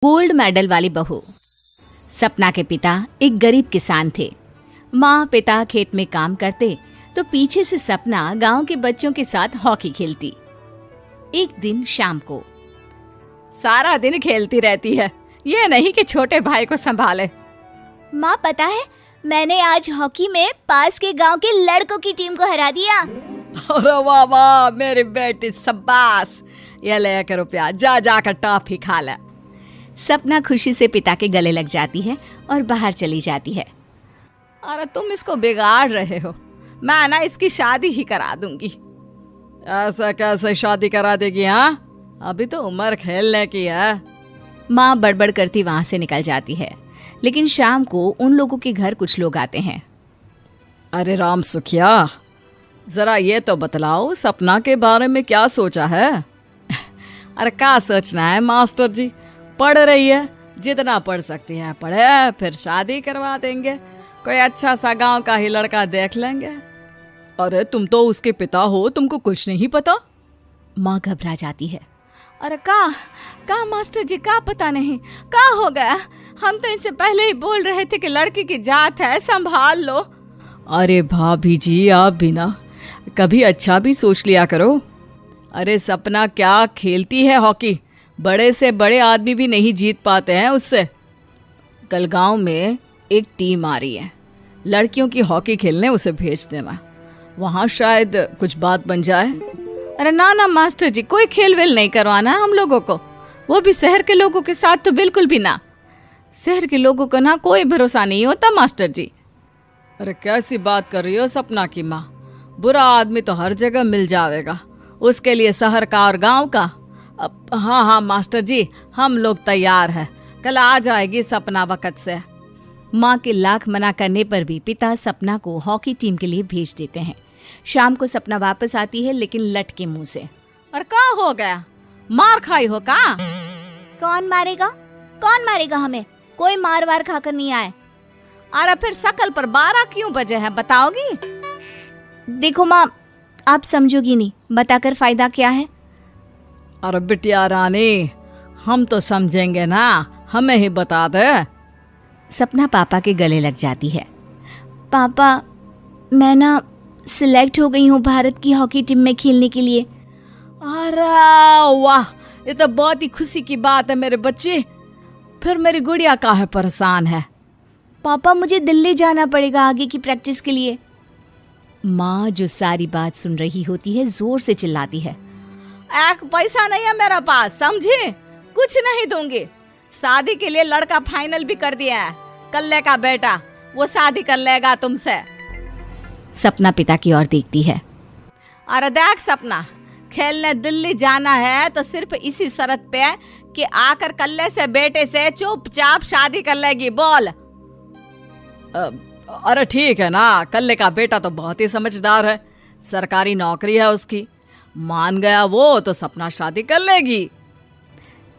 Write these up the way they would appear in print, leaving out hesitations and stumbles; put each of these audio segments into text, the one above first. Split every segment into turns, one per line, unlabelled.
Gold medal वाली बहू। सपना के पिता एक गरीब किसान थे। माँ पिता खेत में काम करते तो पीछे से सपना गांव के बच्चों के साथ हॉकी खेलती। एक दिन शाम को सारा दिन खेलती रहती है, ये नहीं कि छोटे भाई को संभाले।
माँ पता है, मैंने आज हॉकी में पास के गांव के लड़कों की टीम को हरा दिया।
अरे वाह वाह मेरी बेटी, शाबाश। ये ले कर रुपया, जा जाकर टॉफी खा ले। सपना खुशी से पिता के गले लग जाती है और बाहर चली जाती है। अरे तुम इसको बिगाड़ रहे हो, मैं ना इसकी शादी ही करा दूंगी। ऐसा कैसे शादी करा देगी? हाँ, अभी तो उम्र खेलने की है। माँ बड़बड़ करती वहां से निकल जाती है। लेकिन शाम को उन लोगों के घर कुछ लोग आते हैं। अरे राम सुखिया, जरा ये तो बतलाओ, सपना के बारे में क्या सोचा है? अरे क्या सोचना है मास्टर जी, पढ़ रही है, जितना पढ़ सकती है पढ़े, फिर शादी करवा देंगे, कोई अच्छा सा गांव का ही लड़का देख लेंगे। अरे तुम तो उसके पिता हो, तुमको कुछ नहीं पता? माँ घबरा जाती है। अरे का मास्टर जी, का पता नहीं, का हो गया? हम तो इनसे पहले ही बोल रहे थे कि लड़की की जात है, संभाल लो। अरे भाभी जी, आप भी ना कभी अच्छा भी सोच लिया करो। अरे सपना क्या खेलती है हॉकी, बड़े से बड़े आदमी भी नहीं जीत पाते हैं उससे। कल गांव में एक टीम आ रही है, लड़कियों की हॉकी खेलने उसे भेज देना, वहां शायद कुछ बात बन जाए। अरे ना मास्टर जी, कोई खेल वेल नहीं करवाना है हम लोगों को, वो भी शहर के लोगों के साथ तो बिल्कुल भी ना। शहर के लोगों को ना कोई भरोसा नहीं होता मास्टर जी। अरे कैसी बात कर रही हो सपना की माँ, बुरा आदमी तो हर जगह मिल जाएगा, उसके लिए शहर का और गांव का। हाँ मास्टर जी, हम लोग तैयार हैं, कल आ जाएगी सपना वक्त से। माँ के लाख मना करने पर भी पिता सपना को हॉकी टीम के लिए भेज देते हैं। शाम को सपना वापस आती है, लेकिन लटके मुंह से। और क्या हो गया, मार खाई हो का?
कौन मारेगा हमें? कोई मार वार खाकर नहीं आए।
अरे फिर शकल पर 12 क्यों बजे है, बताओगी?
देखो माँ, आप समझोगी नहीं, बताकर फायदा क्या है?
अरे बिटिया रानी, हम तो समझेंगे ना, हमें ही बता दे। सपना पापा के गले लग जाती है।
पापा, मैं ना सिलेक्ट हो गई हूँ भारत की हॉकी टीम में खेलने के लिए।
अरे वाह, ये तो बहुत ही खुशी की बात है मेरे बच्चे। फिर मेरी गुड़िया काहे परेशान है?
पापा, मुझे दिल्ली जाना पड़ेगा आगे की प्रैक्टिस के लिए।
माँ जो सारी बात सुन रही होती है, जोर से चिल्लाती है। एक पैसा नहीं है मेरे पास, समझे? कुछ नहीं दूंगी। शादी के लिए लड़का फाइनल भी कर दिया है, कल्ले का बेटा, वो शादी कर लेगा तुमसे। सपना पिता की ओर देखती है। अरे देख सपना, खेलने दिल्ली जाना है तो सिर्फ इसी शर्त पे कि आकर कल्ले से बेटे से चुपचाप शादी कर लेगी, बोल। अरे ठीक है ना, कल्ले का बेटा तो बहुत ही समझदार है, सरकारी नौकरी है उसकी, मान गया वो तो सपना शादी कर लेगी।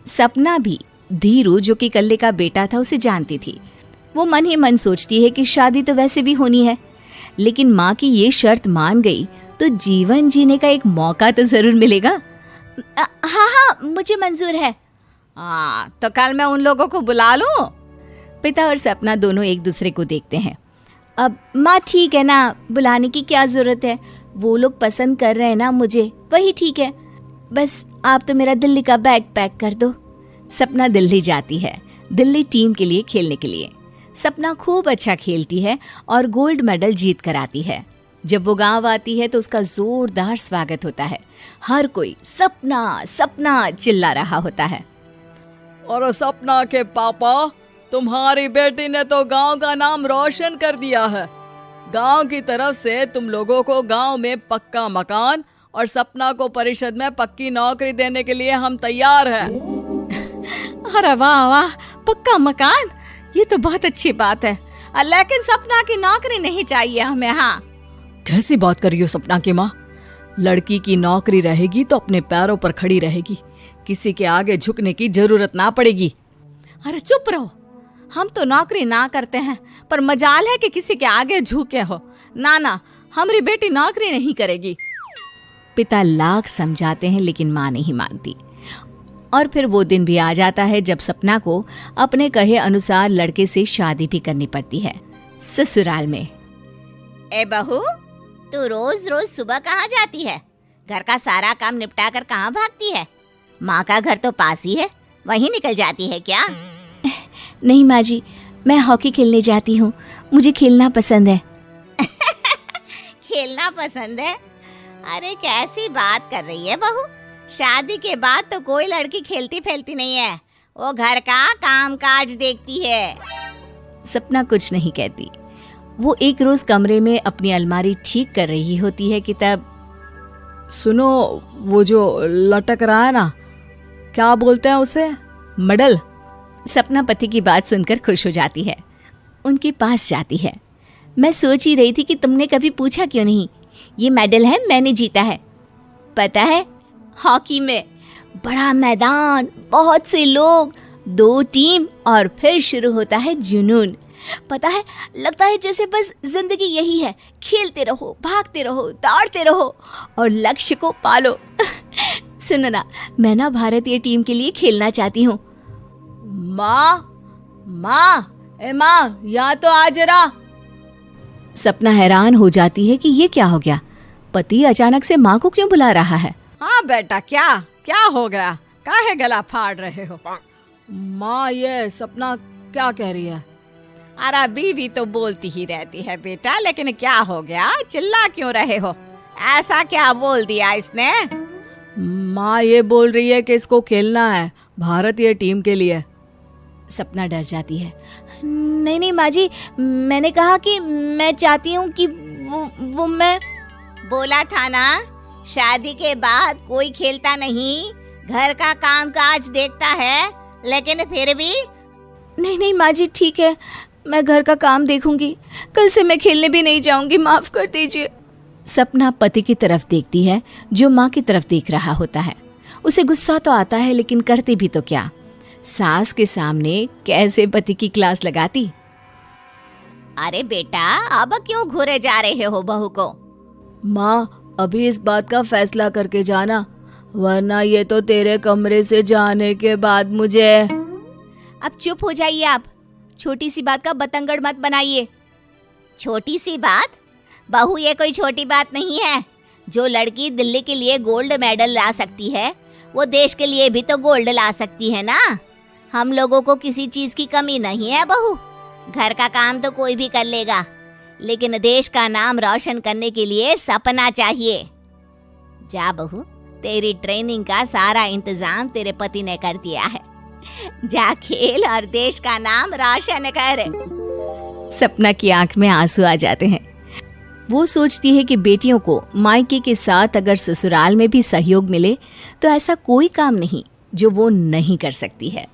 सपना भी धीरू, जो कि कल्ले का बेटा था, उसे जानती थी। वो मन ही मन सोचती है कि शादी तो वैसे भी होनी है, लेकिन माँ की ये शर्त मान गई तो जीवन जीने का एक मौका तो जरूर मिलेगा।
हाँ, मुझे मंजूर है।
हाँ, तो कल मैं उन लोगों को बुला लूं? पिता और सपना दोनों एक दूसरे को देखते हैं।
अब माँ ठीक है ना, बुलाने की क्या जरूरत है, वो लोग पसंद कर रहे हैं ना मुझे, वही ठीक है। बस आप तो मेरा दिल्ली का बैग पैक कर दो।
सपना दिल्ली जाती है, दिल्ली टीम के लिए खेलने के लिए। सपना खूब अच्छा खेलती है और गोल्ड मेडल जीत कर आती है। जब वो गांव आती है तो उसका जोरदार स्वागत होता है। हर कोई सपना सपना चिल्ला रहा होता है। और सपना के पापा, तुम्हारी बेटी ने तो गांव का नाम रोशन कर दिया है। गांव की तरफ से तुम लोगों को गांव में पक्का मकान और सपना को परिषद में पक्की नौकरी देने के लिए हम तैयार हैं। अरे वाह वाह, पक्का मकान, ये तो बहुत अच्छी बात है, लेकिन सपना की नौकरी नहीं चाहिए हमें। हाँ, कैसी बात कर रही हो सपना की माँ? लड़की की नौकरी रहेगी तो अपने पैरों पर खड़ी रहेगी, किसी के आगे झुकने की जरूरत ना पड़ेगी। अरे चुप रहो, हम तो नौकरी ना करते हैं, पर मजाल है कि किसी के आगे झुके हो। ना, हमारी बेटी नौकरी नहीं करेगी। पिता लाख समझाते हैं, लेकिन माँ नहीं मानती। और फिर वो दिन भी आ जाता है जब सपना को अपने कहे अनुसार लड़के से शादी भी करनी पड़ती है। ससुराल में।
ए बहू, तू रोज रोज सुबह कहाँ जाती है? घर का सारा काम निपटा कर कहाँ भागती है? माँ का घर तो पास ही है, वहीं निकल जाती है क्या? नहीं माँ जी, मैं हॉकी खेलने जाती हूँ, मुझे खेलना पसंद है। खेलना पसंद है? अरे कैसी बात कर रही है बहू, शादी के बाद तो कोई लड़की खेलती फैलती नहीं है, वो घर का काम काज देखती है।
सपना कुछ नहीं कहती। वो एक रोज कमरे में अपनी अलमारी ठीक कर रही होती है कि तब
सुनो, वो जो लटक रहा है ना, क्या बोलते हैं उसे? मेडल।
सपना पति की बात सुनकर खुश हो जाती है, उनके पास जाती है।
मैं सोच ही रही थी कि तुमने कभी पूछा क्यों नहीं। ये मेडल है, मैंने जीता है। पता है, हॉकी में बड़ा मैदान, बहुत से लोग, 2 टीम और फिर शुरू होता है जुनून। पता है, लगता है जैसे बस जिंदगी यही है, खेलते रहो, भागते रहो, दौड़ते रहो और लक्ष्य को पालो। सुनो ना, मैं ना भारतीय टीम के लिए खेलना चाहती हूँ।
माँ, यहाँ तो आ जरा।
सपना हैरान हो जाती है कि ये क्या हो गया, पति अचानक से माँ को क्यों बुला रहा है।
हाँ बेटा, क्या हो गया? काहे गला फाड़ रहे हो? माँ, ये सपना क्या कह रही है?
अरे बीवी तो बोलती ही रहती है बेटा, लेकिन क्या हो गया, चिल्ला क्यों रहे हो? ऐसा क्या बोल दिया इसने?
माँ ये बोल रही है कि इसको खेलना है भारतीय टीम के लिए।
सपना डर जाती है।
नहीं माँ जी, मैंने कहा कि मैं चाहती हूँ कि वो मैं बोला था ना, शादी के बाद कोई खेलता नहीं, घर का काम काज देखता है, लेकिन फिर भी। नहीं माँ जी, ठीक है, मैं घर का काम देखूंगी, कल से मैं खेलने भी नहीं जाऊंगी, माफ कर दीजिए।
सपना पति की तरफ देखती है जो माँ की तरफ देख रहा होता है। उसे गुस्सा तो आता है, लेकिन करती भी तो क्या, सास के सामने कैसे पति की क्लास लगाती।
अरे बेटा, अब क्यों घूरे जा रहे हो बहू को?
माँ, अभी इस बात का फैसला करके जाना, वरना ये तो तेरे कमरे से जाने के बाद मुझे।
अब चुप हो जाइए आप, छोटी सी बात का बतंगड़ मत बनाइए। छोटी सी बात? बहू, ये कोई छोटी बात नहीं है। जो लड़की दिल्ली के लिए गोल्ड मेडल ला सकती है, वो देश के लिए भी तो गोल्ड ला सकती है ना। हम लोगों को किसी चीज की कमी नहीं है बहू, घर का काम तो कोई भी कर लेगा, लेकिन देश का नाम रोशन करने के लिए सपना चाहिए। जा बहू, तेरी ट्रेनिंग का सारा इंतजाम तेरे पति ने कर दिया है, जा खेल और देश का नाम रोशन कर।
सपना की आंख में आंसू आ जाते हैं। वो सोचती है कि बेटियों को मायके के साथ अगर ससुराल में भी सहयोग मिले तो ऐसा कोई काम नहीं जो वो नहीं कर सकती है।